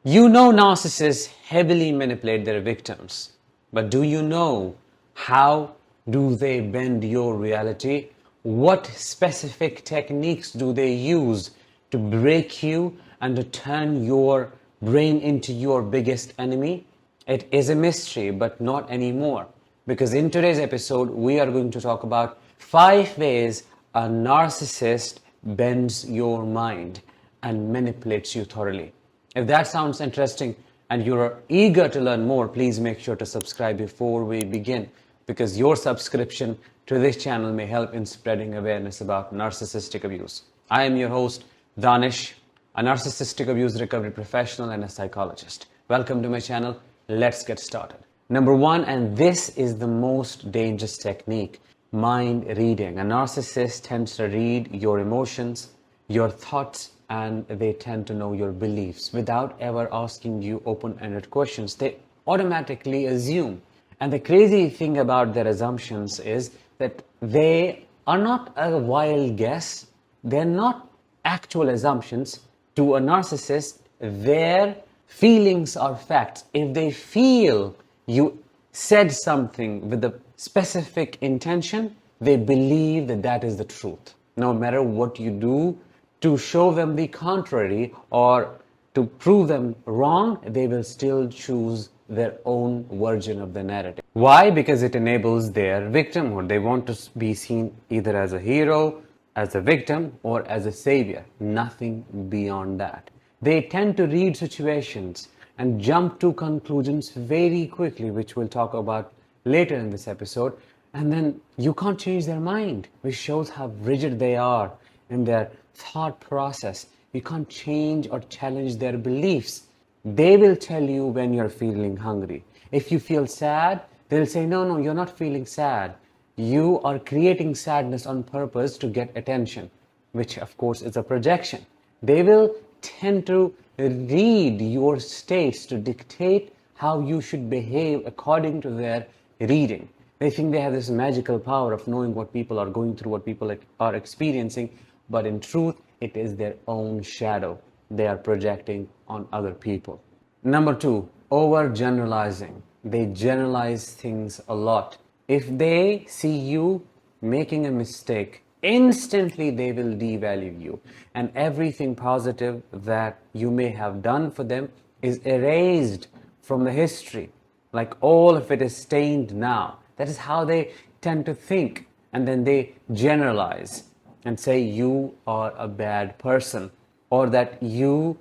You know narcissists heavily manipulate their victims, but do you know how do they bend your reality? What specific techniques do they use to break you and to turn your brain into your biggest enemy? It is a mystery, but not anymore. Because in today's episode, we are going to talk about 5 ways a narcissist bends your mind and manipulates you thoroughly. If that sounds interesting and you're eager to learn more, please make sure to subscribe before we begin, because your subscription to this channel may help in spreading awareness about narcissistic abuse. I am your host, Danish, a narcissistic abuse recovery professional and a psychologist. Welcome to my channel. Let's get started. Number 1, and this is the most dangerous technique, mind reading. A narcissist tends to read your emotions, your thoughts, and they tend to know your beliefs without ever asking you open-ended questions. They automatically assume. And the crazy thing about their assumptions is that they are not a wild guess. They're not actual assumptions. To a narcissist, their feelings are facts. If they feel you said something with a specific intention, they believe that that is the truth. No matter what you do to show them the contrary or to prove them wrong, they will still choose their own version of the narrative. Why? Because it enables their victimhood. They want to be seen either as a hero, as a victim, or as a savior. Nothing beyond that. They tend to read situations and jump to conclusions very quickly, which we'll talk about later in this episode. And then you can't change their mind, which shows how rigid they are in their thought process. You can't change or challenge their beliefs. They will tell you when you're feeling hungry. If you feel sad, they'll say, no, you're not feeling sad. You are creating sadness on purpose to get attention, which of course is a projection. They will tend to read your states to dictate how you should behave according to their reading. They think they have this magical power of knowing what people are going through, what people are experiencing, but in truth, it is their own shadow they are projecting on other people. Number 2, overgeneralizing. They generalize things a lot. If they see you making a mistake, instantly they will devalue you, and everything positive that you may have done for them is erased from the history. Like all of it is stained now. That is how they tend to think, and then they generalize and say you are a bad person, or that you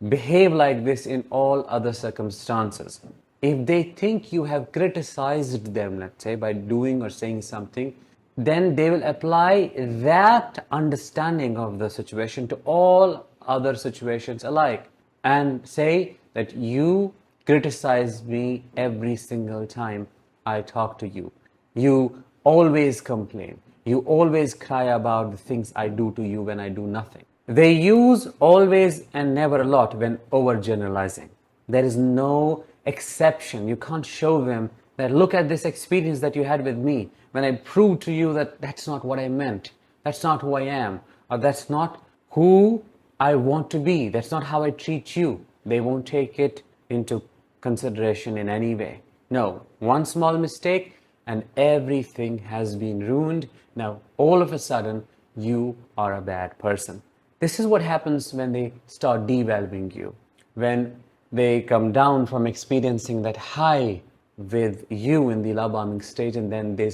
behave like this in all other circumstances. If they think you have criticized them, let's say, by doing or saying something, then they will apply that understanding of the situation to all other situations alike and say that you criticize me every single time I talk to you. You always complain. You always cry about the things I do to you when I do nothing. They use always and never a lot when overgeneralizing. There is no exception. You can't show them that look at this experience that you had with me when I proved to you that that's not what I meant. That's not who I am. Or that's not who I want to be. That's not how I treat you. They won't take it into consideration in any way. No, one small mistake and everything has been ruined. Now, all of a sudden, you are a bad person. This is what happens when they start devaluing you. When they come down from experiencing that high with you in the love bombing stage, and then they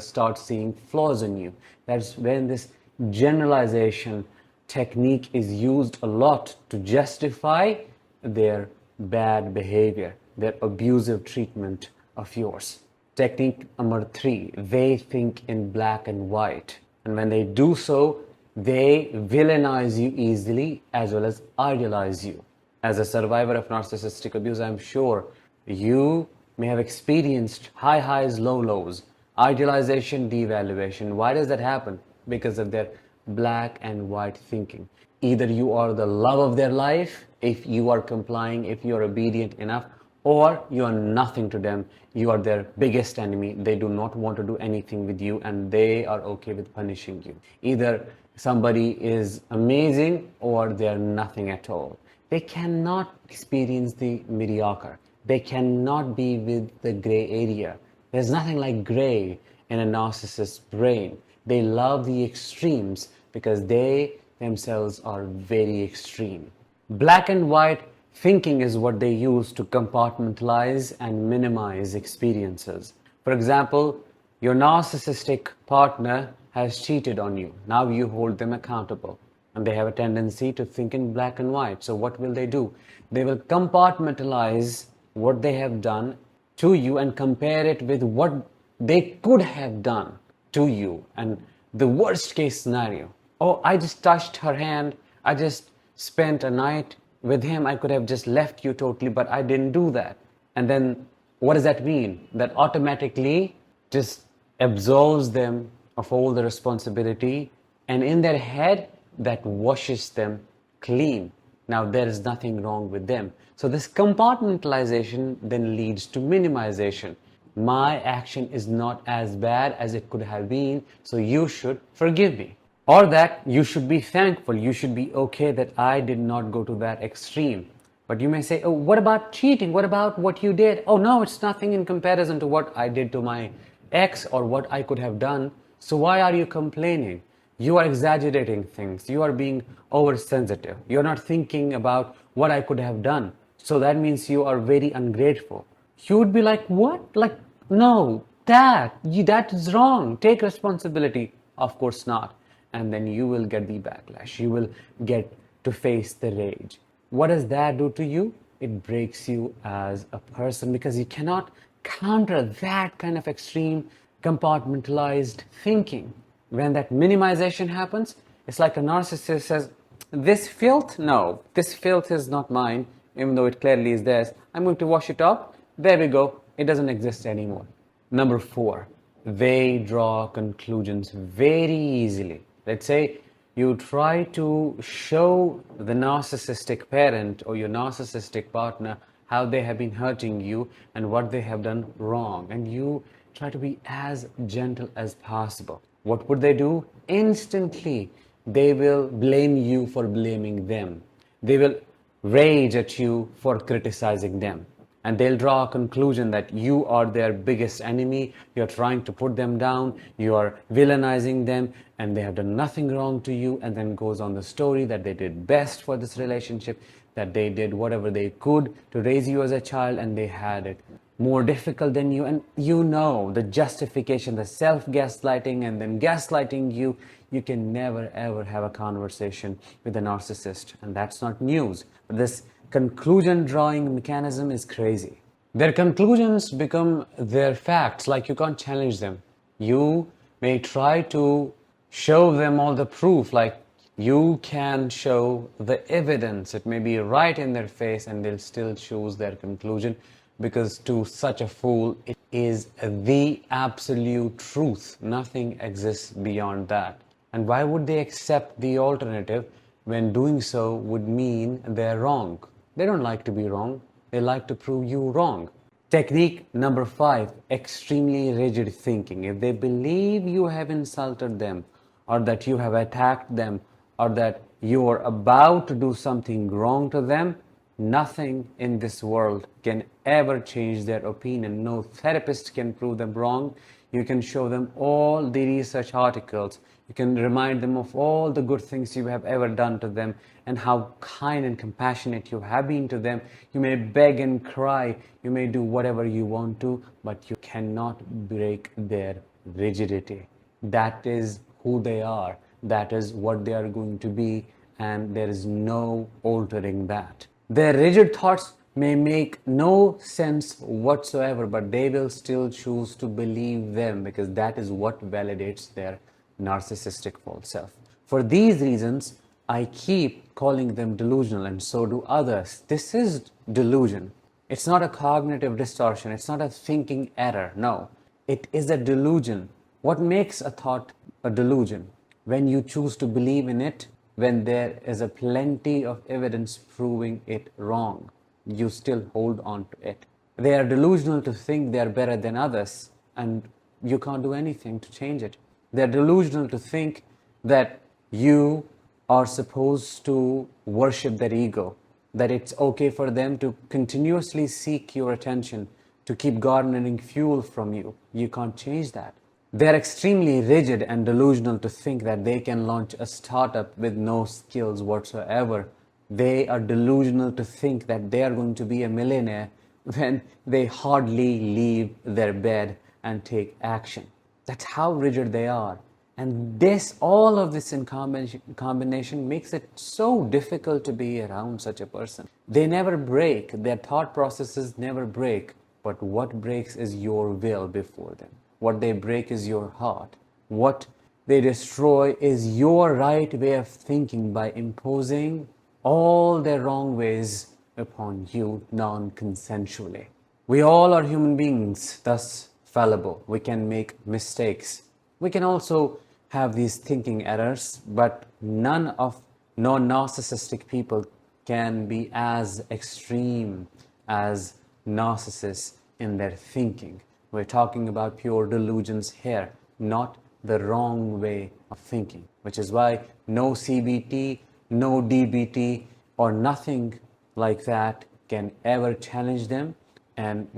start seeing flaws in you. That's when this generalization technique is used a lot to justify their bad behavior, their abusive treatment of yours. Technique number 3, they think in black and white. And when they do so, they villainize you easily as well as idealize you. As a survivor of narcissistic abuse, I'm sure you may have experienced high highs, low lows, idealization, devaluation. Why does that happen? Because of their black and white thinking. Either you are the love of their life if you are complying, if you are obedient enough, or you are nothing to them. You are their biggest enemy. They do not want to do anything with you, and they are okay with punishing you. Either somebody is amazing or they are nothing at all. They cannot experience the mediocre. They cannot be with the gray area. There's nothing like gray in a narcissist's brain. They love the extremes because they themselves are very extreme. Black and white thinking is what they use to compartmentalize and minimize experiences. For example, your narcissistic partner has cheated on you. Now you hold them accountable. And they have a tendency to think in black and white. So what will they do? They will compartmentalize what they have done to you and compare it with what they could have done to you, and the worst case scenario. Oh, I just touched her hand. I just spent a night with him. I could have just left you totally, but I didn't do that. And then what does that mean? That automatically just absolves them of all the responsibility, and in their head, that washes them clean. Now there is nothing wrong with them. So this compartmentalization then leads to minimization. My action is not as bad as it could have been, so you should forgive me. Or that you should be thankful, you should be okay that I did not go to that extreme. But you may say, oh, what about cheating? What about what you did? Oh no, it's nothing in comparison to what I did to my ex or what I could have done. So why are you complaining? You are exaggerating things. You are being oversensitive. You're not thinking about what I could have done. So that means you are very ungrateful. You would be like, what? Like, no, that is wrong. Take responsibility. Of course not. And then you will get the backlash. You will get to face the rage. What does that do to you? It breaks you as a person because you cannot counter that kind of extreme compartmentalized thinking. When that minimization happens, it's like a narcissist says, this filth? No, this filth is not mine, even though it clearly is theirs. I'm going to wash it off. There we go. It doesn't exist anymore. Number 4, they draw conclusions very easily. Let's say you try to show the narcissistic parent or your narcissistic partner how they have been hurting you and what they have done wrong, and you try to be as gentle as possible. What would they do? Instantly, they will blame you for blaming them. They will rage at you for criticizing them. And they'll draw a conclusion that you are their biggest enemy, you're trying to put them down, you are villainizing them, and they have done nothing wrong to you, and then goes on the story that they did best for this relationship, that they did whatever they could to raise you as a child, and they had it more difficult than you. And you know the justification, the self-gaslighting, and then gaslighting you. You can never ever have a conversation with a narcissist, and that's not news. But this conclusion drawing mechanism is crazy. Their conclusions become their facts, like you can't challenge them. You may try to show them all the proof, like you can show the evidence. It may be right in their face, and they'll still choose their conclusion because to such a fool, it is the absolute truth. Nothing exists beyond that. And why would they accept the alternative when doing so would mean they're wrong? They don't like to be wrong. They like to prove you wrong. Technique number 5, extremely rigid thinking. If they believe you have insulted them, or that you have attacked them, or that you are about to do something wrong to them, nothing in this world can ever change their opinion. No therapist can prove them wrong. You can show them all the research articles. You can remind them of all the good things you have ever done to them and how kind and compassionate you have been to them. You may beg and cry. You may do whatever you want to, but you cannot break their rigidity. That is who they are. That is what they are going to be, and there is no altering that. Their rigid thoughts may make no sense whatsoever, but they will still choose to believe them because that is what validates their narcissistic false self. For these reasons, I keep calling them delusional, and so do others. This is delusion. It's not a cognitive distortion. It's not a thinking error. No, it is a delusion. What makes a thought a delusion? When you choose to believe in it, when there is a plenty of evidence proving it wrong, you still hold on to it. They are delusional to think they are better than others, and you can't do anything to change it. They are delusional to think that you are supposed to worship their ego, that it's okay for them to continuously seek your attention, to keep garnering fuel from you. You can't change that. They're extremely rigid and delusional to think that they can launch a startup with no skills whatsoever. They are delusional to think that they are going to be a millionaire when they hardly leave their bed and take action. That's how rigid they are. And all of this in combination makes it so difficult to be around such a person. They never break, their thought processes never break, but what breaks is your will before them. What they break is your heart. What they destroy is your right way of thinking by imposing all their wrong ways upon you non-consensually. We all are human beings, thus fallible. We can make mistakes. We can also have these thinking errors, but none of non-narcissistic people can be as extreme as narcissists in their thinking. We're talking about pure delusions here, not the wrong way of thinking, which is why no CBT, no DBT, or nothing like that can ever challenge them and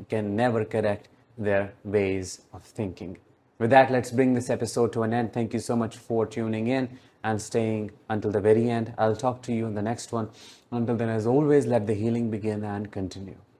can never correct their ways of thinking. With that, let's bring this episode to an end. Thank you so much for tuning in and staying until the very end. I'll talk to you in the next one. Until then, as always, let the healing begin and continue.